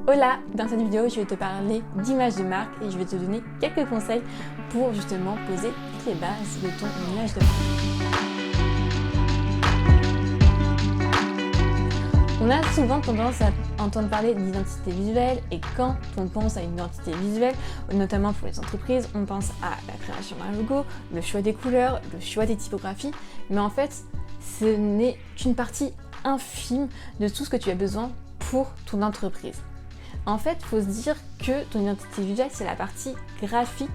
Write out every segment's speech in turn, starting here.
Hola, dans cette vidéo, je vais te parler d'image de marque et je vais te donner quelques conseils pour justement poser toutes les bases de ton image de marque. On a souvent tendance à entendre parler d'identité visuelle et quand on pense à une identité visuelle, notamment pour les entreprises, on pense à la création d'un logo, le choix des couleurs, le choix des typographies, mais en fait, ce n'est qu'une partie infime de tout ce que tu as besoin pour ton entreprise. En fait, il faut se dire que ton identité visuelle, c'est la partie graphique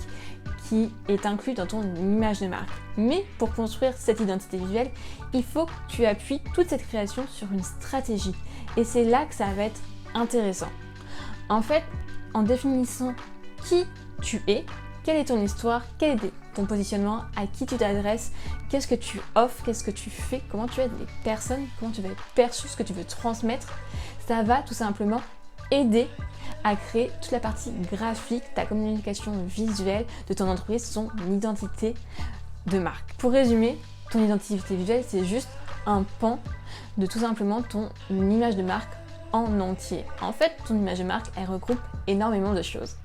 qui est inclue dans ton image de marque. Mais pour construire cette identité visuelle, il faut que tu appuies toute cette création sur une stratégie. Et c'est là que ça va être intéressant. En fait, en définissant qui tu es, quelle est ton histoire, quel est ton positionnement, à qui tu t'adresses, qu'est-ce que tu offres, qu'est-ce que tu fais, comment tu aides les personnes, comment tu vas être perçu, ce que tu veux transmettre, ça va tout simplement aider à créer toute la partie graphique, ta communication visuelle de ton entreprise, son identité de marque. Pour résumer, ton identité visuelle, c'est juste un pan de tout simplement ton image de marque en entier. En fait, ton image de marque, elle regroupe énormément de choses.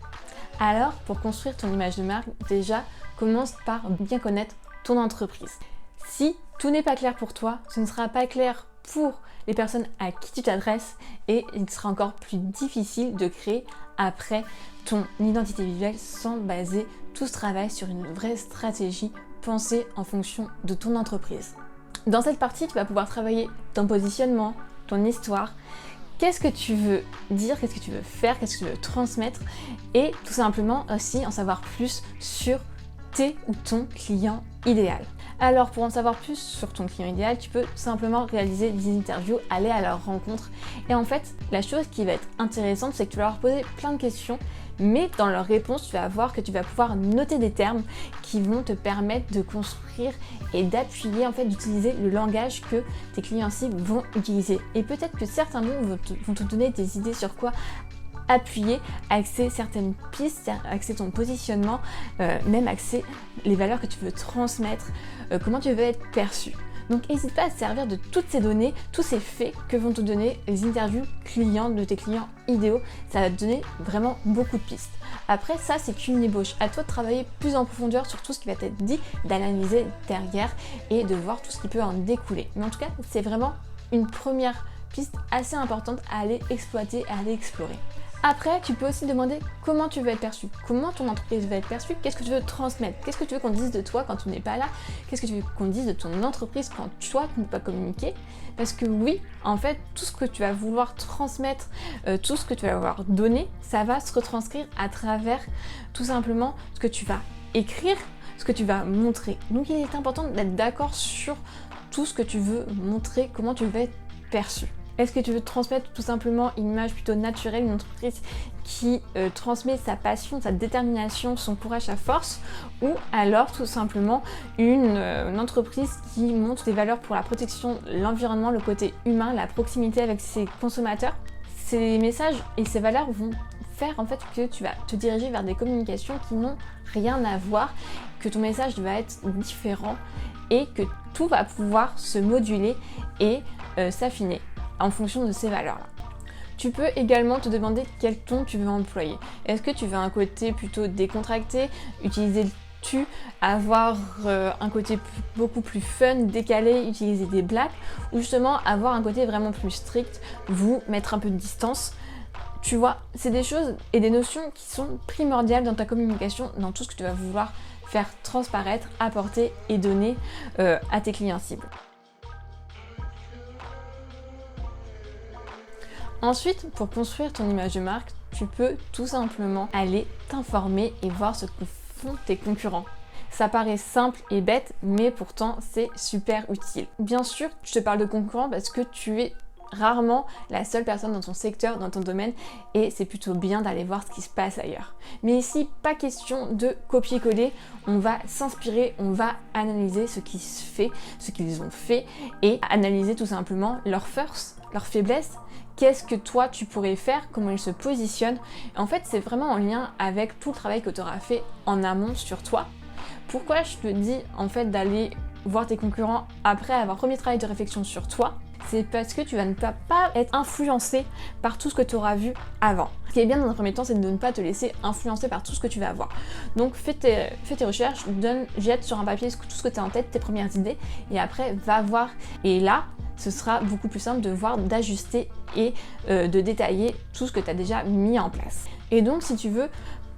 Alors, pour construire ton image de marque, déjà, commence par bien connaître ton entreprise. Si tout n'est pas clair pour toi, ce ne sera pas clair pour les personnes à qui tu t'adresses et il sera encore plus difficile de créer après ton identité visuelle sans baser tout ce travail sur une vraie stratégie pensée en fonction de ton entreprise. Dans cette partie, tu vas pouvoir travailler ton positionnement, ton histoire, qu'est-ce que tu veux dire, qu'est-ce que tu veux faire, qu'est-ce que tu veux transmettre et tout simplement aussi en savoir plus sur tes ou ton client idéal. Alors pour en savoir plus sur ton client idéal, tu peux simplement réaliser des interviews, aller à leur rencontre. Et en fait, la chose qui va être intéressante, c'est que tu vas leur poser plein de questions, mais dans leurs réponses, tu vas voir que tu vas pouvoir noter des termes qui vont te permettre de construire et d'appuyer, en fait, d'utiliser le langage que tes clients cibles vont utiliser. Et peut-être que certains mots vont te donner des idées sur quoi appuyer, axer certaines pistes, axer ton positionnement, même axer les valeurs que tu veux transmettre, comment tu veux être perçu. Donc n'hésite pas à te servir de toutes ces données, tous ces faits que vont te donner les interviews clients de tes clients idéaux. Ça va te donner vraiment beaucoup de pistes. Après ça, c'est qu'une ébauche. À toi de travailler plus en profondeur sur tout ce qui va t'être dit, d'analyser derrière et de voir tout ce qui peut en découler. Mais en tout cas, c'est vraiment une première piste assez importante à aller exploiter, à aller explorer. Après, tu peux aussi demander comment tu veux être perçu, comment ton entreprise va être perçue, qu'est-ce que tu veux transmettre, qu'est-ce que tu veux qu'on dise de toi quand tu n'es pas là, qu'est-ce que tu veux qu'on dise de ton entreprise quand toi tu ne peux pas communiquer. Parce que oui, en fait, tout ce que tu vas vouloir transmettre, tout ce que tu vas vouloir donner, ça va se retranscrire à travers tout simplement ce que tu vas écrire, ce que tu vas montrer. Donc il est important d'être d'accord sur tout ce que tu veux montrer, comment tu veux être perçu. Est-ce que tu veux transmettre tout simplement une image plutôt naturelle, une entreprise qui transmet sa passion, sa détermination, son courage, sa force, ou alors tout simplement une entreprise qui montre des valeurs pour la protection de l'environnement, le côté humain, la proximité avec ses consommateurs? Ces messages et ces valeurs vont faire en fait que tu vas te diriger vers des communications qui n'ont rien à voir, que ton message va être différent et que tout va pouvoir se moduler et s'affiner en fonction de ces valeurs-là. Tu peux également te demander quel ton tu veux employer. Est-ce que tu veux un côté plutôt décontracté, utiliser le tu, avoir un côté beaucoup plus fun, décalé, utiliser des blagues, ou justement avoir un côté vraiment plus strict, vous mettre un peu de distance. Tu vois, c'est des choses et des notions qui sont primordiales dans ta communication, dans tout ce que tu vas vouloir faire transparaître, apporter et donner à tes clients cibles. Ensuite, pour construire ton image de marque, tu peux tout simplement aller t'informer et voir ce que font tes concurrents. Ça paraît simple et bête, mais pourtant c'est super utile. Bien sûr, je te parle de concurrents parce que tu es rarement la seule personne dans ton secteur, dans ton domaine, et c'est plutôt bien d'aller voir ce qui se passe ailleurs. Mais ici, pas question de copier-coller, on va s'inspirer, on va analyser ce qui se fait, ce qu'ils ont fait, et analyser tout simplement leurs forces, leurs faiblesses. Qu'est-ce que toi tu pourrais faire, comment ils se positionnent. En fait, c'est vraiment en lien avec tout le travail que tu auras fait en amont sur toi. Pourquoi je te dis en fait d'aller voir tes concurrents après avoir premier travail de réflexion sur toi? c'est parce que tu vas ne pas être influencé par tout ce que tu auras vu avant. Ce qui est bien dans un premier temps, c'est de ne pas te laisser influencer par tout ce que tu vas voir. Donc fais tes recherches, jette sur un papier tout ce que tu as en tête, tes premières idées, et après va voir. Et là, ce sera beaucoup plus simple de voir, d'ajuster et de détailler tout ce que tu as déjà mis en place. Et donc si tu veux,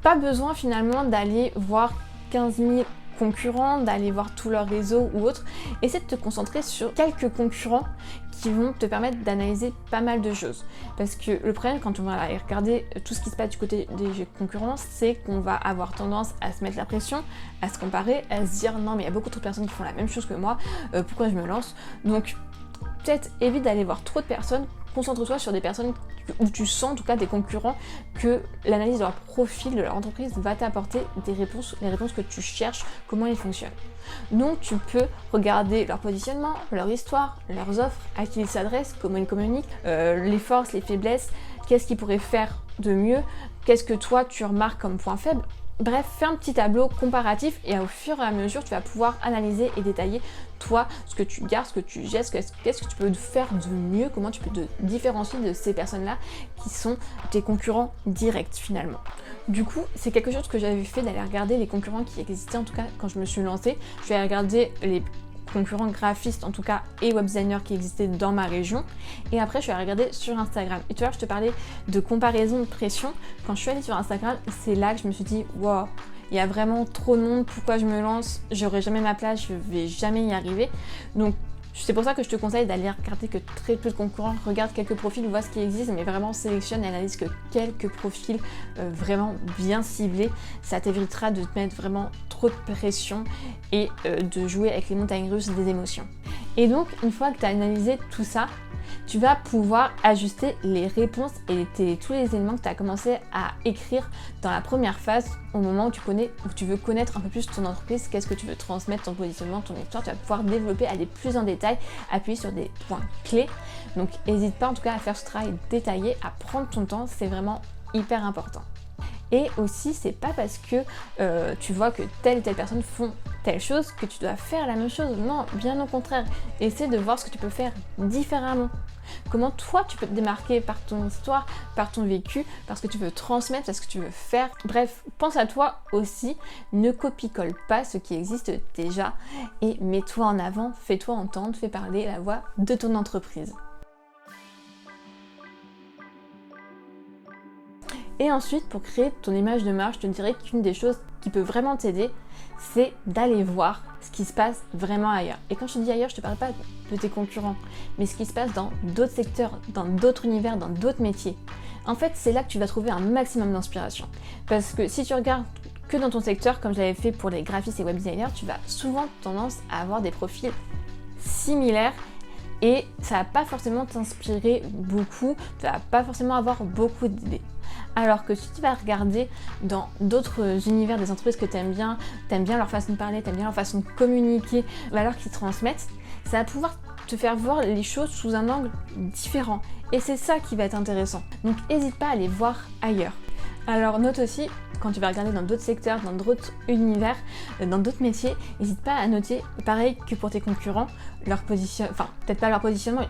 pas besoin finalement d'aller voir 15 000 concurrents, d'aller voir tout leur réseau ou autre. Essaie de te concentrer sur quelques concurrents qui vont te permettre d'analyser pas mal de choses. Parce que le problème quand on va aller regarder tout ce qui se passe du côté des concurrents, c'est qu'on va avoir tendance à se mettre la pression, à se comparer, à se dire non mais il y a beaucoup trop de personnes qui font la même chose que moi, pourquoi je me lance? Donc peut-être évite d'aller voir trop de personnes, concentre-toi sur des personnes où tu sens en tout cas des concurrents que l'analyse de leur profil, de leur entreprise va t'apporter des réponses, les réponses que tu cherches, comment ils fonctionnent. Donc tu peux regarder leur positionnement, leur histoire, leurs offres, à qui ils s'adressent, comment ils communiquent, les forces, les faiblesses, qu'est-ce qu'ils pourraient faire de mieux, qu'est-ce que toi tu remarques comme point faible. Bref, fais un petit tableau comparatif et au fur et à mesure, tu vas pouvoir analyser et détailler toi, ce que tu gardes, ce que tu jettes, qu'est-ce que tu peux faire de mieux, comment tu peux te différencier de ces personnes-là qui sont tes concurrents directs finalement. Du coup, c'est quelque chose que j'avais fait d'aller regarder les concurrents qui existaient, en tout cas quand je me suis lancée. Je suis allée regarder les concurrents graphistes en tout cas et web designers qui existaient dans ma région, et après je suis allée regarder sur Instagram. Et tu vois, je te parlais de comparaison, de pression. Quand je suis allée sur Instagram, c'est là que je me suis dit wow, il y a vraiment trop de monde, pourquoi je me lance, j'aurai jamais ma place, je vais jamais y arriver. Donc c'est pour ça que je te conseille d'aller regarder que très peu de concurrents, regarde quelques profils, vois ce qui existe, mais vraiment sélectionne et analyse que quelques profils vraiment bien ciblés. Ça t'évitera de te mettre vraiment trop de pression et de jouer avec les montagnes russes des émotions. Et donc, une fois que tu as analysé tout ça, tu vas pouvoir ajuster les réponses et tous les éléments que tu as commencé à écrire dans la première phase, au moment où tu veux connaître un peu plus ton entreprise, qu'est-ce que tu veux transmettre, ton positionnement, ton histoire. Tu vas pouvoir développer, aller plus en détail, appuyer sur des points clés. Donc n'hésite pas en tout cas à faire ce travail détaillé, à prendre ton temps, c'est vraiment hyper important. Et aussi, c'est pas parce que tu vois que telle et telle personne font telle chose que tu dois faire la même chose. Non, bien au contraire. Essaie de voir ce que tu peux faire différemment. Comment toi tu peux te démarquer par ton histoire, par ton vécu, parce que tu veux transmettre, parce que tu veux faire. Bref, pense à toi aussi. Ne copie-colle pas ce qui existe déjà et mets-toi en avant, fais-toi entendre, fais parler la voix de ton entreprise. Et ensuite, pour créer ton image de marque, je te dirais qu'une des choses qui peut vraiment t'aider, c'est d'aller voir ce qui se passe vraiment ailleurs. Et quand je te dis ailleurs, je ne te parle pas de tes concurrents, mais ce qui se passe dans d'autres secteurs, dans d'autres univers, dans d'autres métiers. En fait, c'est là que tu vas trouver un maximum d'inspiration. Parce que si tu regardes que dans ton secteur, comme je l'avais fait pour les graphistes et web designers, tu vas souvent tendance à avoir des profils similaires et ça va pas forcément t'inspirer beaucoup, tu vas pas forcément avoir beaucoup d'idées. Alors que si tu vas regarder dans d'autres univers des entreprises que t'aimes bien leur façon de parler, t'aimes bien leur façon de communiquer, les valeurs qu'ils transmettent, ça va pouvoir te faire voir les choses sous un angle différent. Et c'est ça qui va être intéressant. Donc n'hésite pas à aller voir ailleurs. Alors note aussi, quand tu vas regarder dans d'autres secteurs, dans d'autres univers, dans d'autres métiers, n'hésite pas à noter, pareil que pour tes concurrents, leur position, enfin peut-être pas leur positionnement,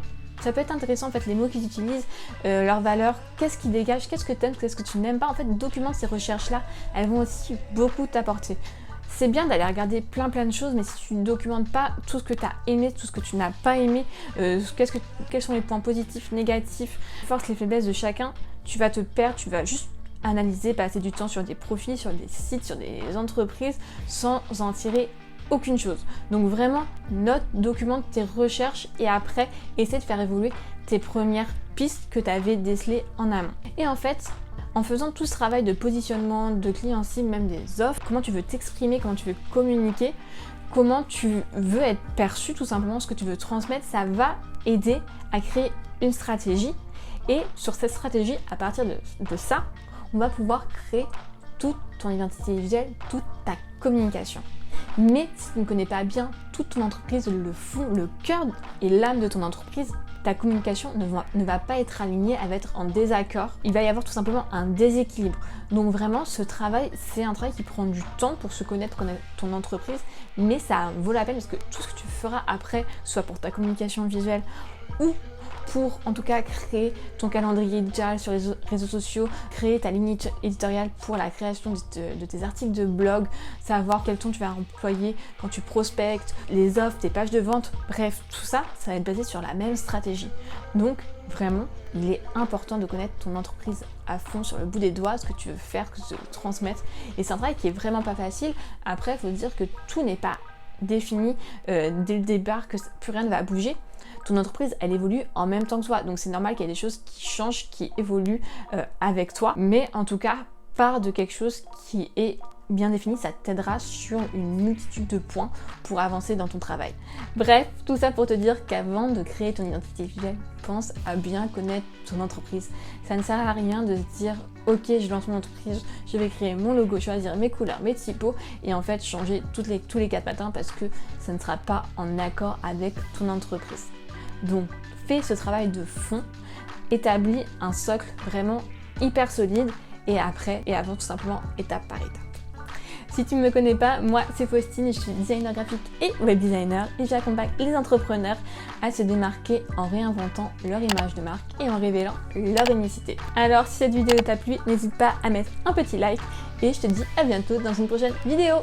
ça peut être intéressant en fait les mots qu'ils utilisent, leurs valeurs, qu'est-ce qu'ils dégagent, qu'est-ce que tu aimes, qu'est-ce que tu n'aimes pas. En fait, documente ces recherches-là, elles vont aussi beaucoup t'apporter. C'est bien d'aller regarder plein de choses, mais si tu ne documentes pas tout ce que tu as aimé, tout ce que tu n'as pas aimé, quels sont les points positifs, négatifs, les forces, les faiblesses de chacun, tu vas te perdre, tu vas juste analyser, passer du temps sur des profils, sur des sites, sur des entreprises, sans en tirer aucune chose. Donc vraiment, note, documente tes recherches et après, essaie de faire évoluer tes premières pistes que tu avais décelées en amont. Et en fait, en faisant tout ce travail de positionnement, de client cible, même des offres, comment tu veux t'exprimer, comment tu veux communiquer, comment tu veux être perçu, tout simplement ce que tu veux transmettre, ça va aider à créer une stratégie. Et sur cette stratégie, à partir de ça, on va pouvoir créer toute ton identité visuelle, toute ta communication. Mais si tu ne connais pas bien toute ton entreprise, le fond, le cœur et l'âme de ton entreprise, ta communication ne va pas être alignée, elle va être en désaccord. Il va y avoir tout simplement un déséquilibre. Donc vraiment, ce travail, c'est un travail qui prend du temps pour se connaître ton entreprise, mais ça vaut la peine parce que tout ce que tu feras après, soit pour ta communication visuelle ou pour en tout cas créer ton calendrier éditorial sur les réseaux sociaux, créer ta ligne éditoriale pour la création de tes articles de blog, savoir quel ton tu vas employer quand tu prospectes, les offres, tes pages de vente, bref, tout ça, ça va être basé sur la même stratégie. Donc vraiment, il est important de connaître ton entreprise à fond sur le bout des doigts, ce que tu veux faire, ce que tu veux transmettre. Et c'est un travail qui est vraiment pas facile. Après, il faut dire que tout n'est pas défini dès le départ, que plus rien ne va bouger. Ton entreprise, elle évolue en même temps que toi. Donc c'est normal qu'il y ait des choses qui changent, qui évoluent avec toi. Mais en tout cas, pars de quelque chose qui est bien défini, ça t'aidera sur une multitude de points pour avancer dans ton travail. Bref, tout ça pour te dire qu'avant de créer ton identité visuelle, pense à bien connaître ton entreprise. Ça ne sert à rien de se dire ok, je lance mon entreprise, je vais créer mon logo, choisir mes couleurs, mes typos et en fait changer tous les 4 matins parce que ça ne sera pas en accord avec ton entreprise. Donc fais ce travail de fond, établis un socle vraiment hyper solide et après et avant tout simplement étape par étape. Si tu ne me connais pas, moi c'est Faustine et je suis designer graphique et web designer et j'accompagne les entrepreneurs à se démarquer en réinventant leur image de marque et en révélant leur unicité. Alors si cette vidéo t'a plu, n'hésite pas à mettre un petit like et je te dis à bientôt dans une prochaine vidéo.